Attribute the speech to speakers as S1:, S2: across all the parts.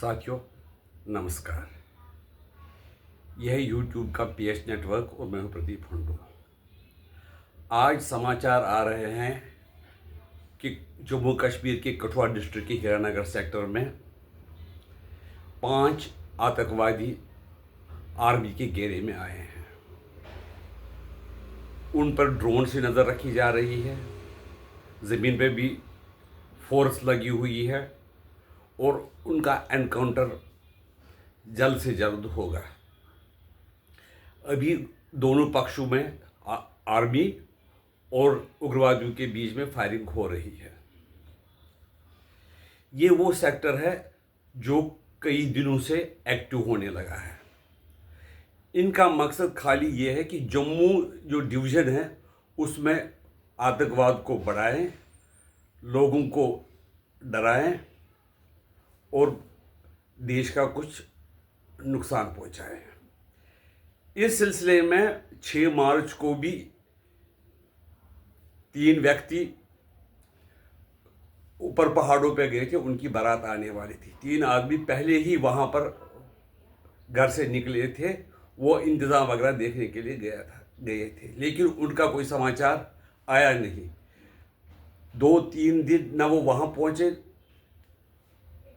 S1: साथियों नमस्कार। यह यूट्यूब का पीएच नेटवर्क और मैं हूं प्रदीप हंडू। आज समाचार आ रहे हैं कि जम्मू कश्मीर के कठुआ डिस्ट्रिक्ट के हीरानगर सेक्टर में 5 आतंकवादी आर्मी के घेरे में आए हैं। उन पर ड्रोन से नज़र रखी जा रही है, ज़मीन पे भी फोर्स लगी हुई है और उनका एनकाउंटर जल्द से जल्द होगा। अभी दोनों पक्षों में आर्मी और उग्रवादियों के बीच में फायरिंग हो रही है। ये वो सेक्टर है जो कई दिनों से एक्टिव होने लगा है। इनका मकसद खाली ये है कि जम्मू जो डिवीज़न है उसमें आतंकवाद को बढ़ाएं, लोगों को डराएं और देश का कुछ नुकसान पहुंचाएं। इस सिलसिले में 6 मार्च को भी 3 व्यक्ति ऊपर पहाड़ों पे गए थे, उनकी बारात आने वाली थी। 3 आदमी पहले ही वहाँ पर घर से निकले थे, वो इंतज़ाम वगैरह देखने के लिए गए थे, लेकिन उनका कोई समाचार आया नहीं। 2-3 दिन न वो वहाँ पहुँचे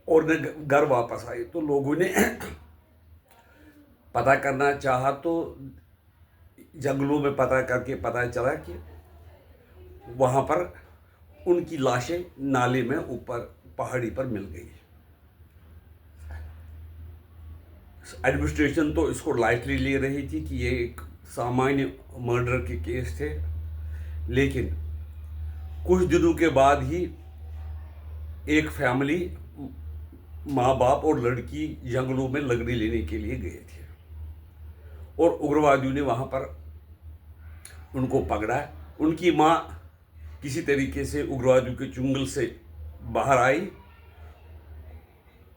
S1: और न घर वापस आए। तो लोगों ने पता करना चाहा तो जंगलों में पता करके पता चला कि वहाँ पर उनकी लाशें नाले में ऊपर पहाड़ी पर मिल गई। एडमिनिस्ट्रेशन तो इसको लाइटली ले रही थी कि ये एक सामान्य मर्डर के केस थे, लेकिन कुछ दिनों के बाद ही एक फैमिली, माँ बाप और लड़की जंगलों में लकड़ी लेने के लिए गए थे और उग्रवादियों ने वहाँ पर उनको पकड़ा। उनकी माँ किसी तरीके से उग्रवादियों के चुंगल से बाहर आई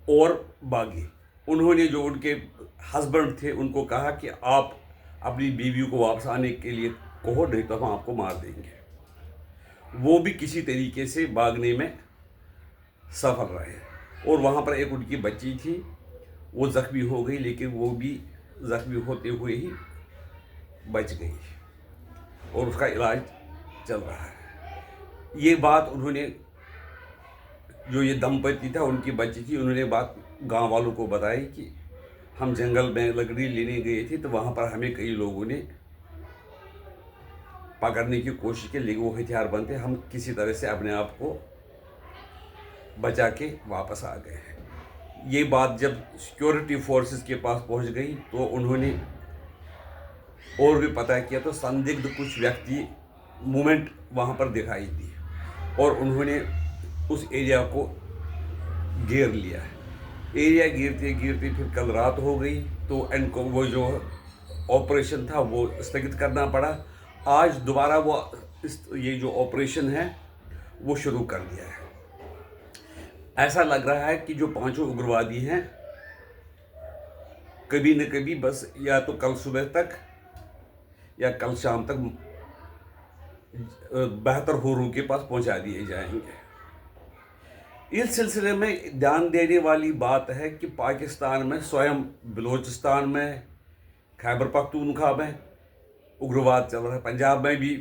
S1: और भागी। उन्होंने जो उनके हस्बैंड थे उनको कहा कि आप अपनी बीवी को वापस आने के लिए कहो, नहीं तो हम आपको मार देंगे। वो भी किसी तरीके से भागने में सफल रहे और वहाँ पर एक उनकी बच्ची थी, वो ज़ख्मी हो गई, लेकिन वो भी ज़ख्मी होते हुए ही बच गई और उसका इलाज चल रहा है। ये बात उन्होंने, जो ये दंपति था, उनकी बच्ची थी, उन्होंने बात गांव वालों को बताई कि हम जंगल में लकड़ी लेने गए थे तो वहाँ पर हमें कई लोगों ने पकड़ने की कोशिश की, लेकिन वो हथियारबंद थे। हम किसी तरह से अपने आप को बचा के वापस आ गए हैं। ये बात जब सिक्योरिटी फोर्सेस के पास पहुंच गई तो उन्होंने और भी पता किया तो संदिग्ध कुछ व्यक्ति मूवमेंट वहाँ पर दिखाई दी और उन्होंने उस एरिया को घेर लिया है। एरिया घेरते घेरते फिर कल रात हो गई तो इनको वो जो ऑपरेशन था वो स्थगित करना पड़ा। आज दोबारा वो ये जो ऑपरेशन है वो शुरू कर दिया है। ऐसा लग रहा है कि जो 5 उग्रवादी हैं कभी न कभी बस या तो कल सुबह तक या कल शाम तक बेहतर होरों के पास पहुंचा दिए जाएंगे। इस सिलसिले में ध्यान देने वाली बात है कि पाकिस्तान में स्वयं बलूचिस्तान में, खैबर पख्तूनख्वा में उग्रवाद चल रहा है। पंजाब में भी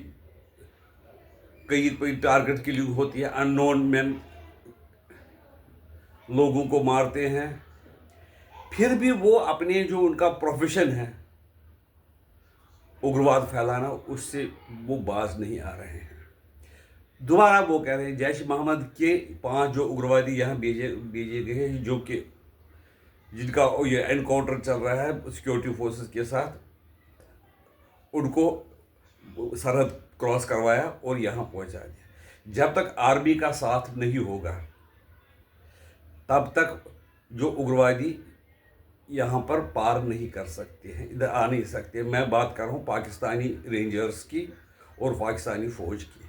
S1: कई टारगेट किलिंग होती है, अननोन मैन लोगों को मारते हैं। फिर भी वो अपने जो उनका प्रोफेशन है उग्रवाद फैलाना, उससे वो बाज नहीं आ रहे हैं। दोबारा वो कह रहे हैं जैश मोहम्मद के 5 जो उग्रवादी यहाँ भेजे गए हैं, जो कि जिनका ये एनकाउंटर चल रहा है सिक्योरिटी फोर्सेस के साथ, उनको सरहद क्रॉस करवाया और यहाँ पहुँचा दिया। जब तक आर्मी का साथ नहीं होगा तब तक जो उग्रवादी यहाँ पर पार नहीं कर सकते हैं, इधर आ नहीं सकते। मैं बात कर रहा हूँ पाकिस्तानी रेंजर्स की और पाकिस्तानी फ़ौज की।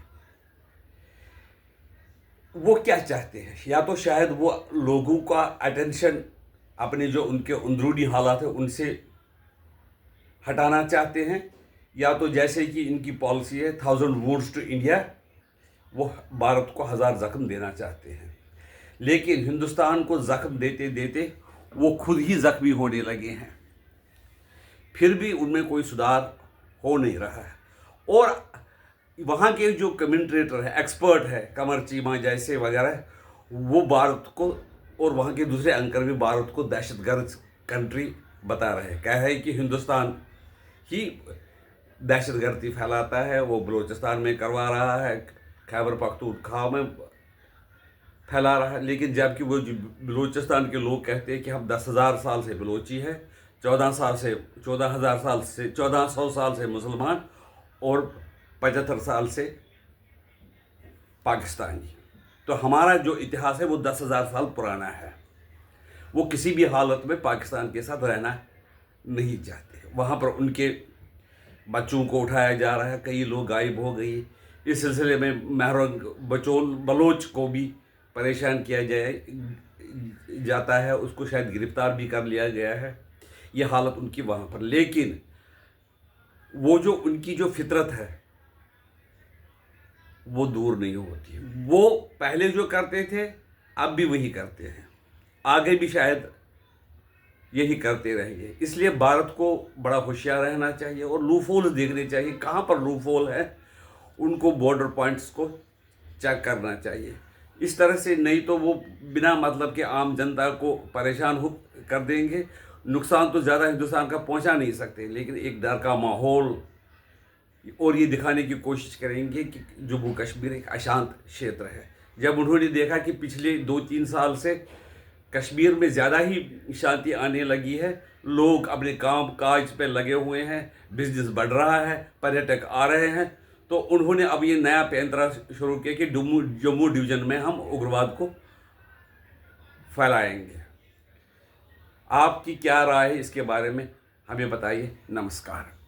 S1: वो क्या चाहते हैं? या तो शायद वो लोगों का अटेंशन अपने जो उनके अंदरूनी हालात है उनसे हटाना चाहते हैं, या तो जैसे कि इनकी पॉलिसी है 1000 वुड्स टू इंडिया, वो भारत को 1000 ज़ख्म देना चाहते हैं। लेकिन हिंदुस्तान को ज़ख्म देते देते वो खुद ही जख्मी होने लगे हैं, फिर भी उनमें कोई सुधार हो नहीं रहा है। और वहाँ के जो कमेंट्रेटर है, एक्सपर्ट है, कमर चीमा जैसे वगैरह, वो भारत को और वहाँ के दूसरे एंकर भी भारत को दहशतगर्द कंट्री बता रहे हैं। कह रहे हैं कि हिंदुस्तान ही दहशतगर्दी फैलाता है, वो बलूचिस्तान में करवा रहा है, खैबर पख्तूनख्वा में फैला रहा है। लेकिन जबकि वो जो बलूचिस्तान के लोग कहते हैं कि हम 10,000 साल से बलोची है, 1400 साल से मुसलमान और 75 साल से पाकिस्तानी। तो हमारा जो इतिहास है वो 10,000 साल पुराना है। वो किसी भी हालत में पाकिस्तान के साथ रहना नहीं चाहते। वहाँ पर उनके बच्चों को उठाया जा रहा है, कई लोग गायब हो गए। इस सिलसिले में महरंग बलोच को भी परेशान किया जाता है, उसको शायद गिरफ्तार भी कर लिया गया है। ये हालत उनकी वहाँ पर, लेकिन वो जो उनकी जो फितरत है वो दूर नहीं होती। वो पहले जो करते थे अब भी वही करते हैं, आगे भी शायद यही करते रहेंगे। इसलिए भारत को बड़ा होशियार रहना चाहिए और लूफोल देखने चाहिए, कहाँ पर लूफोल है उनको बॉर्डर पॉइंट्स को चेक करना चाहिए। इस तरह से नहीं तो वो बिना मतलब के आम जनता को परेशान हो कर देंगे। नुकसान तो ज़्यादा हिंदुस्तान का पहुंचा नहीं सकते, लेकिन एक डर का माहौल और ये दिखाने की कोशिश करेंगे कि जम्मू कश्मीर एक अशांत क्षेत्र है। जब उन्होंने देखा कि पिछले 2-3 साल से कश्मीर में ज़्यादा ही शांति आने लगी है, लोग अपने काम काज पे लगे हुए हैं, बिजनेस बढ़ रहा है, पर्यटक आ रहे हैं, तो उन्होंने अब ये नया पैंतरा शुरू किया कि जम्मू डिवीज़न में हम उग्रवाद को फैलाएंगे। आपकी क्या राय है इसके बारे में, हमें बताइए। नमस्कार।